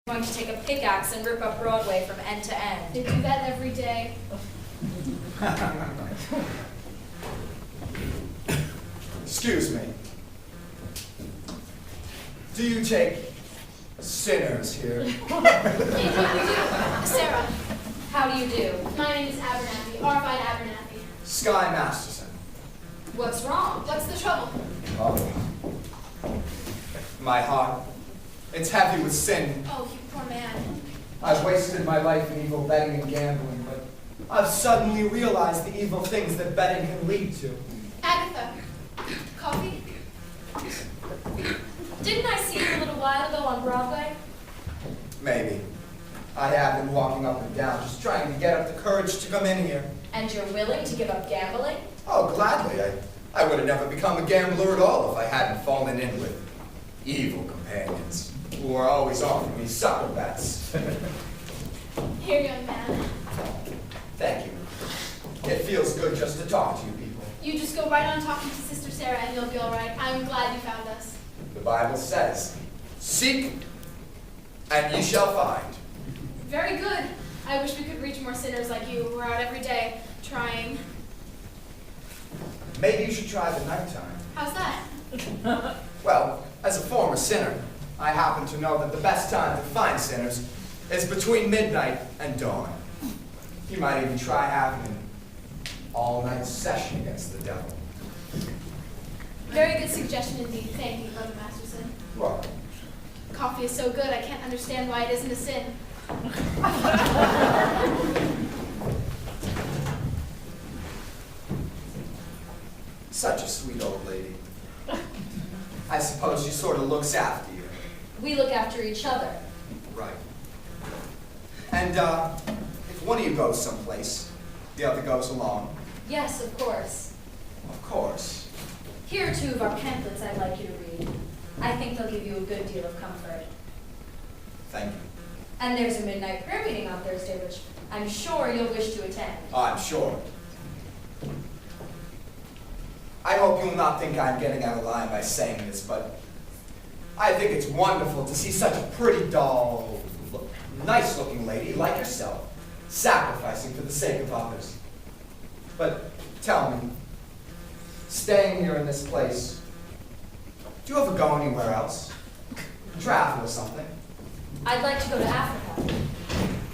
Going to take a pickaxe and rip up Broadway from end to end. They do that every day. Excuse me. Do you take sinners here? Indeed we do. Sarah, How do you do? my name is Abernathy, Arvide Abernathy. Sky Masterson. What's wrong? What's the trouble? Oh. My heart. It's heavy with sin. Oh, you poor man. I've wasted my life in evil betting and gambling, but I've suddenly realized the evil things that betting can lead to. Agatha, coffee? Didn't I see you a little while ago on Broadway? Maybe. I have been walking up and down, just trying to get up the courage to come in here. And you're willing to give up gambling? Oh, gladly. I would have never become a gambler at all if I hadn't fallen in with evil companions who are always offering me sucker bets. Here, young man. Thank you. It feels good just to talk to you people. You just go right on talking to Sister Sarah and you'll be all right. I'm glad you found us. The Bible says, "Seek, and ye shall find." Very good. I wish we could reach more sinners like you who are out every day trying. Maybe you should try the nighttime. How's that? Well, as a former sinner, I happen to know that the best time to find sinners is between midnight and dawn. You might even try having an all-night session against the devil. Very good suggestion indeed. Thank you, Brother Masterson. What? Coffee is so good, I can't understand why it isn't a sin. Such a sweet old lady. I suppose she sort of looks after you. We look after each other. Right. And, if one of you goes someplace, the other goes along. Yes, of course. Of course. Here are 2 of our pamphlets I'd like you to read. I think they'll give you a good deal of comfort. Thank you. And there's a midnight prayer meeting on Thursday, which I'm sure you'll wish to attend. I'm sure. I hope you'll not think I'm getting out of line by saying this, but I think it's wonderful to see such a pretty doll, nice-looking lady like yourself sacrificing for the sake of others. But tell me, staying here in this place, do you ever go anywhere else? Travel or something? I'd like to go to Africa.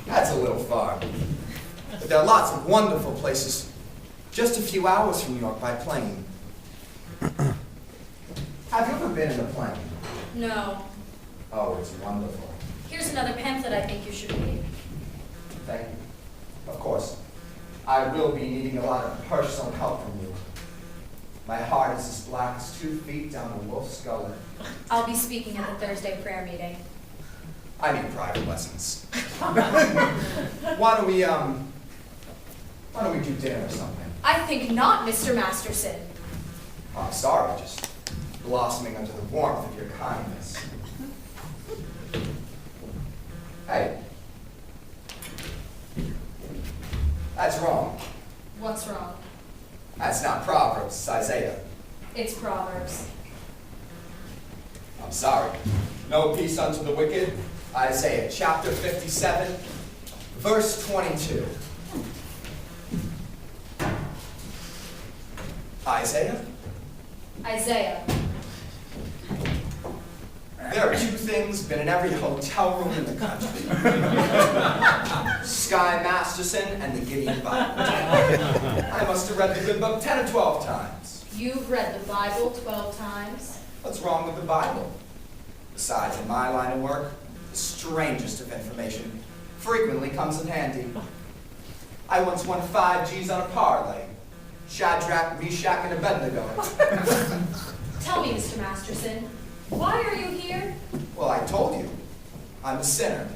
That's a little far. But there are lots of wonderful places just a few hours from New York by plane. Have you ever been in a plane? No. Oh, it's wonderful. Here's another pamphlet I think you should read. Thank you. Of course, I will be needing a lot of personal help from you. My heart is as black as 2 feet down a wolf's gullet. I'll be speaking at the Thursday prayer meeting. I need private lessons. Why don't we do dinner or something? I think not, Mr. Masterson. Oh, I'm sorry, just blossoming under the warmth of your kindness. Hey. That's wrong. What's wrong? That's not Proverbs, it's Isaiah. It's Proverbs. I'm sorry. No peace unto the wicked. Isaiah chapter 57, verse 22. Isaiah? Isaiah. There are 2 things been in every hotel room in the country. Sky Masterson and the Gideon Bible. I must have read the good book 10 or 12 times. You've read the Bible 12 times? What's wrong with the Bible? Besides, in my line of work, the strangest of information frequently comes in handy. I once won 5 G's on a parlay. Shadrach, Meshach, and Abednego. Tell me, Mr. Masterson, why are you here? Well, I told you. I'm a sinner.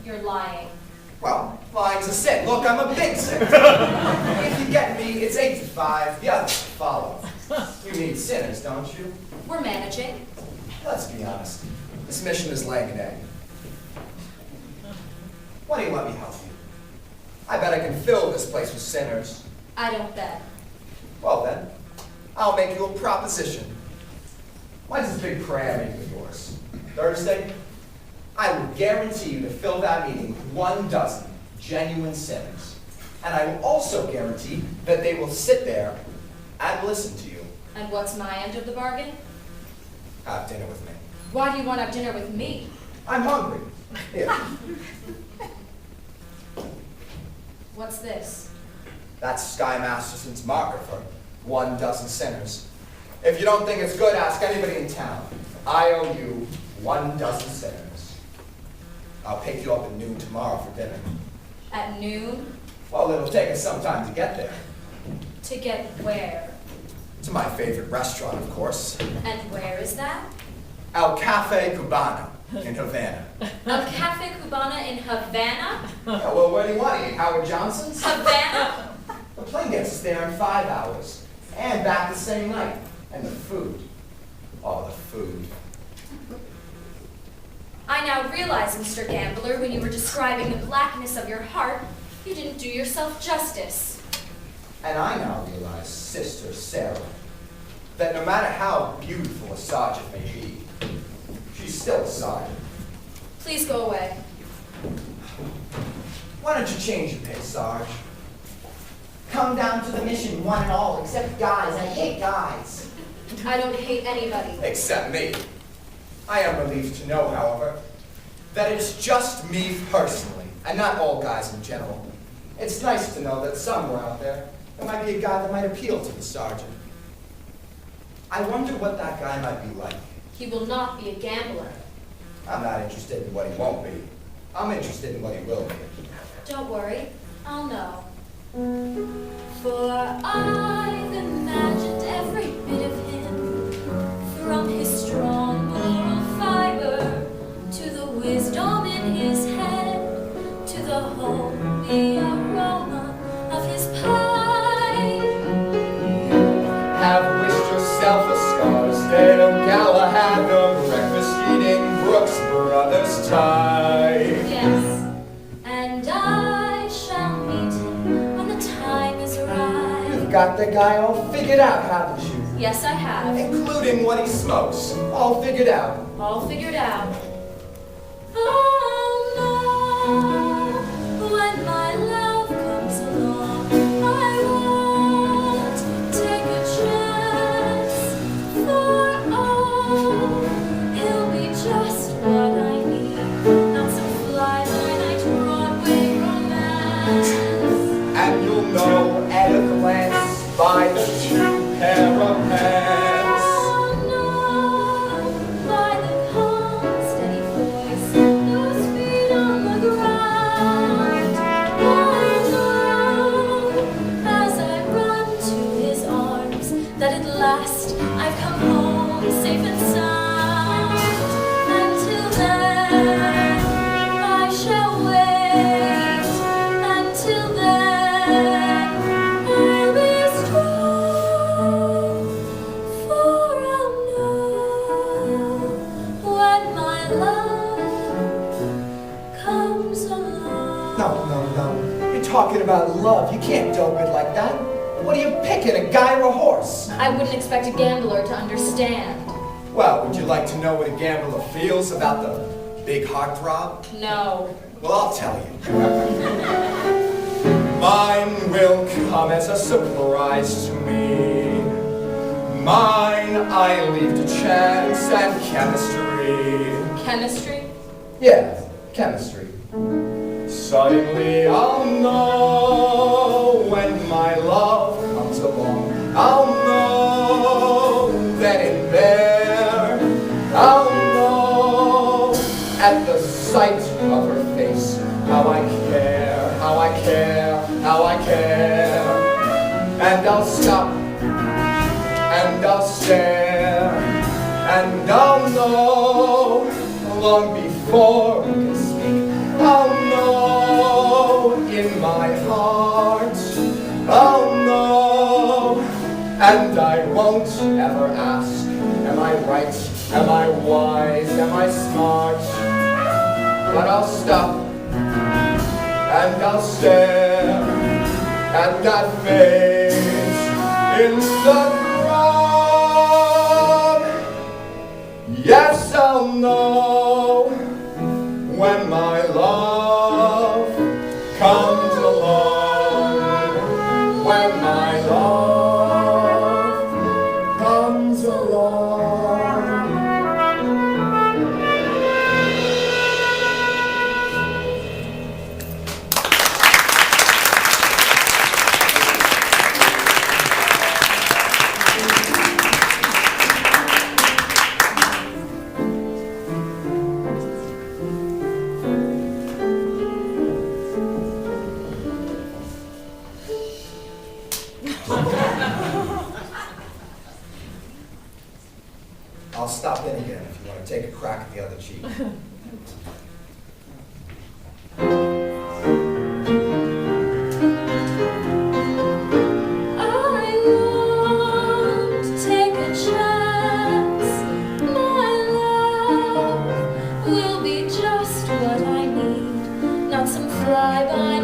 You're lying. Well, lying's a sin. Look, I'm a big sinner. If you get me, it's 8 to 5. The others follow. You need sinners, don't you? We're managing. Let's be honest. This mission is laying an egg. Why don't you let me help you? I bet I can fill this place with sinners. I don't bet. Well then, I'll make you a proposition. When's this big prayer meeting of yours? Thursday? I will guarantee you to fill that meeting with 1 dozen genuine sinners. And I will also guarantee that they will sit there and listen to you. And what's my end of the bargain? Have dinner with me. Why do you want to have dinner with me? I'm hungry. Here, What's this? that's Sky Masterson's marker for 1 dozen sinners. If you don't think it's good, ask anybody in town. I owe you 1 dozen sinners. I'll pick you up at noon tomorrow for dinner. At noon? Well, it'll take us some time to get there. To get where? To my favorite restaurant, of course. And where is that? El Cafe Cubano in Havana. El Cafe Cubana in Havana? Yeah, well, where do you want to eat? Howard Johnson's? Havana? The plane gets us there in 5 hours. And back the same night. And the food. Oh, the food. I now realize, Mr. Gambler, when you were describing the blackness of your heart, you didn't do yourself justice. And I now realize, Sister Sarah, that no matter how beautiful a sergeant may be, she's still a sergeant. Please go away. Why don't you change your pace, Sarge? Come down to the mission, one and all, except guys. I hate guys. I don't hate anybody. Except me. I am relieved to know, however, that it's just me personally, and not all guys in general. It's nice to know that somewhere out there might be a guy that might appeal to the sergeant. I wonder what that guy might be like. He will not be a gambler. I'm not interested in what he won't be. I'm interested in what he will be. Don't worry, I'll know. For I've imagined every bit of him, from his strong moral fiber, to the wisdom in his head, to the holy aroma of his pipe. Have wished yourself a Scarsdale Galahad, a breakfast-eating Brooks Brothers type. Yes, and I shall meet him when the time is right. You've got the guy all figured out, haven't you? Yes, I have. Including what he smokes. All figured out. All figured out. Oh no, when my love comes along, I won't take a chance. For oh, he'll be just what I need, not some fly-by-night Broadway romance. And you'll know at a glance by the 2 pair of hands. Oh no, by the calm, steady voice, those feet on the ground. I know, as I run to his arms, that at last I've come home safe and sound. Until then, I shall wait. Until then, I'll be strong. For I'll know when my love comes along. No. You're talking about love. You can't dope it like that. What are you picking, a guy or a horse? I wouldn't expect a gambler to understand. Well, would you like to know what a gambler feels about the big heartthrob? No. Well, I'll tell you. Mine will come as a surprise to me. Mine I leave to chance and chemistry. Chemistry? Yeah, chemistry. Suddenly I'll know when my love comes along. I'll know then and there. I'll know at the sight of her face how I care, how I care, how I care. And I'll stop and I'll stare and I'll know long before I can speak. I'll know in my heart. I'll know, and I won't ever ask. Am I right? Am I wise? Am I smart? But I'll stop and I'll stare at that face in the crowd. Yes, I'll know. love comes along, when my love comes along. I'll stop in again if you want to take a crack at the other cheek. I won't take a chance. My love will be just what I need, not some fly-by